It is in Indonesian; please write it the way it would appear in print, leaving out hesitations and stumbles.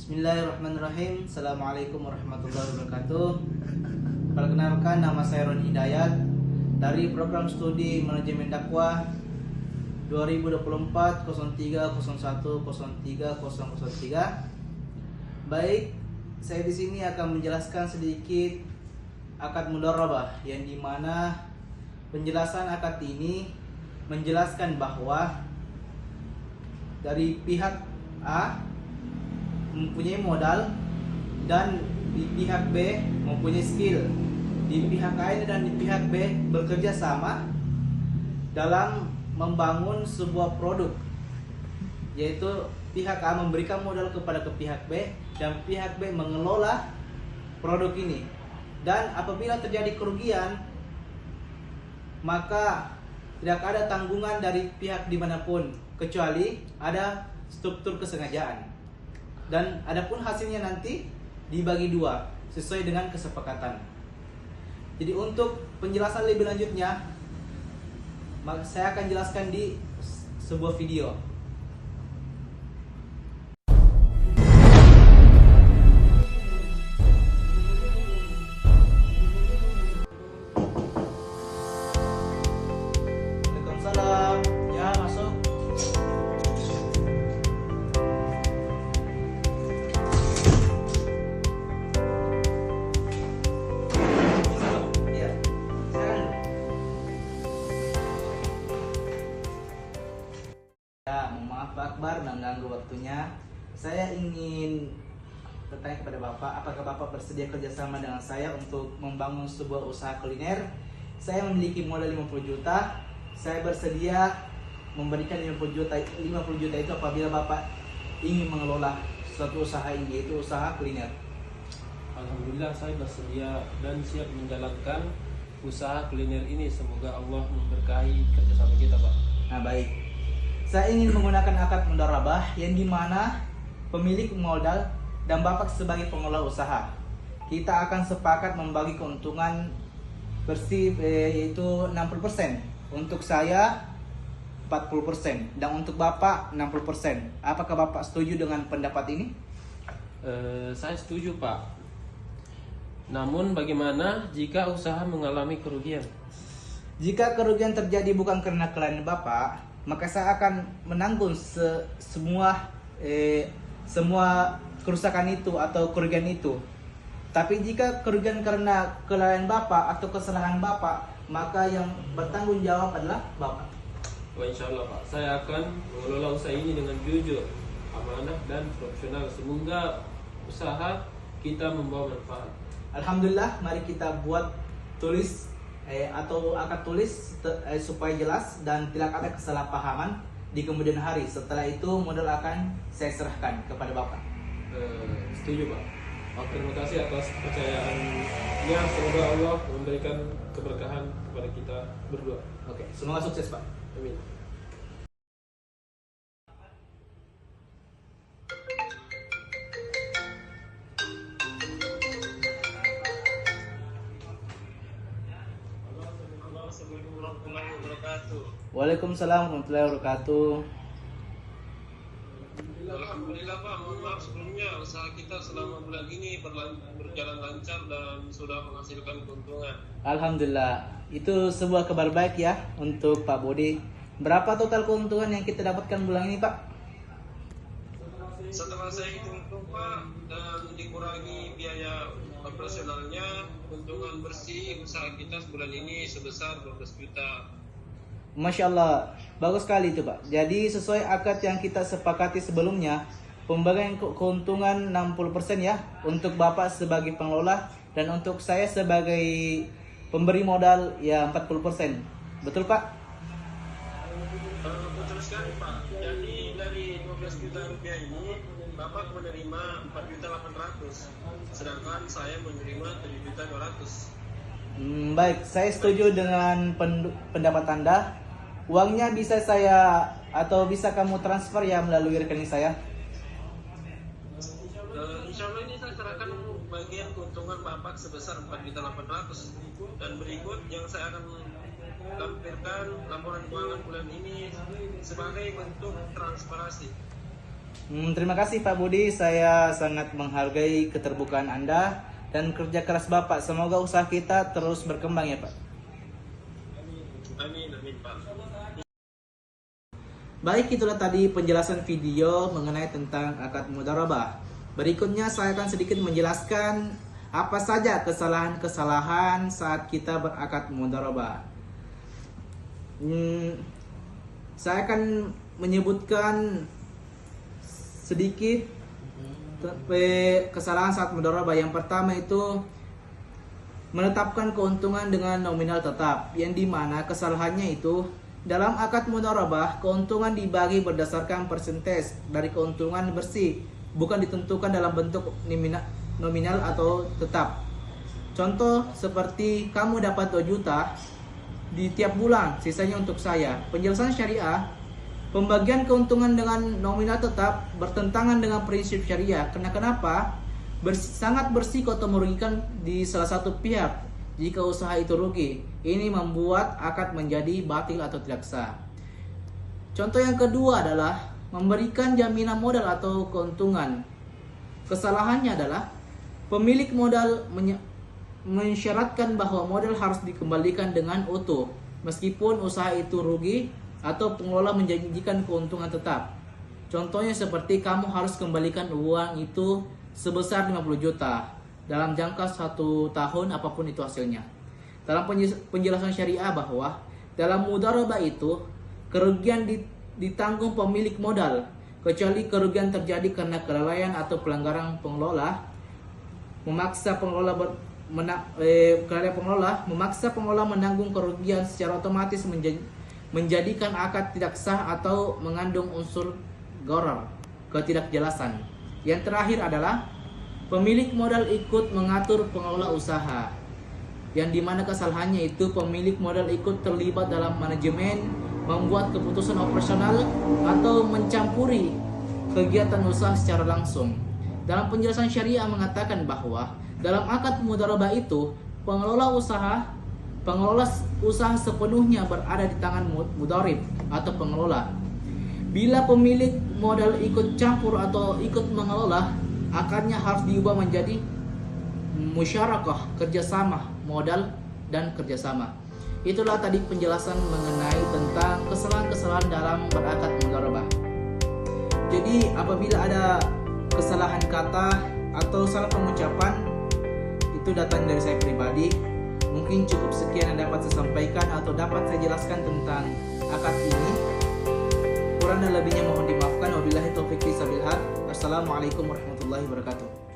Bismillahirrahmanirrahim. Assalamualaikum warahmatullahi wabarakatuh. Perkenalkan, nama saya Ron Hidayat dari program studi manajemen dakwah 2024 03 01 03 003. Baik, saya di sini akan menjelaskan sedikit akad mudharabah, yang dimana penjelasan akad ini menjelaskan bahwa dari pihak A mempunyai modal dan di pihak B mempunyai skill. Di pihak A dan di pihak B bekerja sama dalam membangun sebuah produk, yaitu pihak A memberikan modal kepada pihak B dan pihak B mengelola produk ini. Dan apabila terjadi kerugian, maka tidak ada tanggungan dari pihak dimanapun, kecuali ada struktur kesengajaan. Dan adapun hasilnya nanti dibagi dua sesuai dengan kesepakatan. Jadi untuk penjelasan lebih lanjutnya, saya akan jelaskan di sebuah video. Waalaikumsalam. Ya, masuk. Maaf Pak Akbar mengganggu waktunya. Saya ingin bertanya kepada Bapak, apakah Bapak bersedia kerjasama dengan saya untuk membangun sebuah usaha kuliner? Saya memiliki modal 50 juta. Saya bersedia memberikan 50 juta itu apabila Bapak ingin mengelola suatu usaha ini, yaitu usaha kuliner. Alhamdulillah, saya bersedia dan siap menjalankan usaha kuliner ini. Semoga Allah memberkahi kerjasama kita, Pak. Nah, baik. Saya ingin menggunakan akad mudharabah yang dimana pemilik modal dan Bapak sebagai pengelola usaha. Kita akan sepakat membagi keuntungan bersih, yaitu 60%. Untuk saya 40% dan untuk Bapak 60%. Apakah Bapak setuju dengan pendapat ini? Saya setuju, Pak. Namun bagaimana jika usaha mengalami kerugian? Jika kerugian terjadi bukan karena kesalahan Bapak, maka saya akan menanggung semua kerusakan itu atau kerugian itu. Tapi jika kerugian karena kelalaian Bapak atau kesalahan Bapak, maka yang bertanggung jawab adalah Bapak. Insya Allah, Pak. Saya akan mengelola usaha ini dengan jujur, amanah, dan profesional. Semoga usaha kita membawa manfaat. Alhamdulillah, mari kita buat tulis atau akad tulis supaya jelas dan tidak ada kesalahpahaman di kemudian hari. Setelah itu modal akan saya serahkan kepada Bapak. Setuju, Pak. Terima kasih atas kepercayaannya. Semoga Allah memberikan keberkahan kepada kita berdua. Oke, semoga sukses, Pak. Amin. Waalaikumsalam warahmatullahi wabarakatuh. Alhamdulillah, Pak. Mohon maaf sebelumnya, usaha kita selama bulan ini berjalan lancar dan sudah menghasilkan keuntungan. Alhamdulillah, itu sebuah kabar baik ya untuk Pak Budi. Berapa total keuntungan yang kita dapatkan bulan ini, Pak? Setelah saya hitung, Pak, dan dikurangi biaya operasionalnya, keuntungan bersih usaha kita sebulan ini sebesar 12 juta. Masya Allah, bagus sekali itu Pak. Jadi sesuai akad yang kita sepakati sebelumnya, pembagian keuntungan 60% ya, untuk Bapak sebagai pengelola dan untuk saya sebagai pemberi modal ya 40%. Betul Pak? Betul sekali, Pak. Jadi dari 12 juta rupiah ini, Bapak menerima 4.800.000, sedangkan saya menerima 7.200.000. Baik, saya setuju dengan pendapat Anda. Uangnya bisa saya atau bisa kamu transfer ya melalui rekening saya? Insya Allah ini saya serahkan bagian keuntungan Bapak sebesar 4.800.000, dan berikut yang saya akan lampirkan laporan keuangan bulan ini sebagai bentuk transparansi. Terima kasih Pak Budi, saya sangat menghargai keterbukaan Anda dan kerja keras Bapak. Semoga usaha kita terus berkembang ya Pak. Amin, amin Pak. Baik, itulah tadi penjelasan video mengenai tentang akad mudharabah. Berikutnya saya akan sedikit menjelaskan apa saja kesalahan-kesalahan saat kita berakad mudharabah. Saya akan menyebutkan sedikit kesalahan saat mudharabah. Yang pertama itu menetapkan keuntungan dengan nominal tetap, yang dimana kesalahannya itu dalam akad mudharabah keuntungan dibagi berdasarkan persentase dari keuntungan bersih, bukan ditentukan dalam bentuk nominal atau tetap. Contoh seperti kamu dapat 2 juta di tiap bulan, sisanya untuk saya. Penjelasan syariah, pembagian keuntungan dengan nominal tetap bertentangan dengan prinsip syariah. Kenapa? Sangat bersiko atau merugikan di salah satu pihak jika usaha itu rugi. Ini membuat akad menjadi batil atau tidak sah. Contoh yang kedua adalah memberikan jaminan modal atau keuntungan. Kesalahannya adalah pemilik modal mensyaratkan bahwa modal harus dikembalikan dengan utuh meskipun usaha itu rugi, atau pengelola menjanjikan keuntungan tetap. Contohnya seperti kamu harus kembalikan uang itu sebesar 50 juta dalam jangka 1 tahun apapun itu hasilnya. Dalam penjelasan syariah bahwa dalam mudharabah itu kerugian ditanggung pemilik modal kecuali kerugian terjadi karena kelalaian atau pelanggaran pengelola memaksa pengelola menanggung kerugian secara otomatis menjadikan akad tidak sah atau mengandung unsur gharar, ketidakjelasan. Yang terakhir adalah pemilik modal ikut mengatur pengelola usaha, yang dimana kesalahannya itu pemilik modal ikut terlibat dalam manajemen, membuat keputusan operasional, atau mencampuri kegiatan usaha secara langsung. Dalam penjelasan syariah mengatakan bahwa dalam akad mudharabah itu pengelola usaha sepenuhnya berada di tangan mudharib atau pengelola. Bila pemilik modal ikut campur atau ikut mengelola, akadnya harus diubah menjadi musyarakah, kerjasama modal dan kerjasama. Itulah tadi penjelasan mengenai tentang kesalahan-kesalahan dalam berakad mudharabah. Jadi apabila ada kesalahan kata atau salah pengucapan, itu datang dari saya pribadi. Mungkin cukup sekian yang dapat saya sampaikan atau dapat saya jelaskan tentang akad ini. Kurang dan lebihnya mohon dimaafkan. Wabillahi taufiq wal hidayah. Wassalamualaikum warahmatullahi wabarakatuh.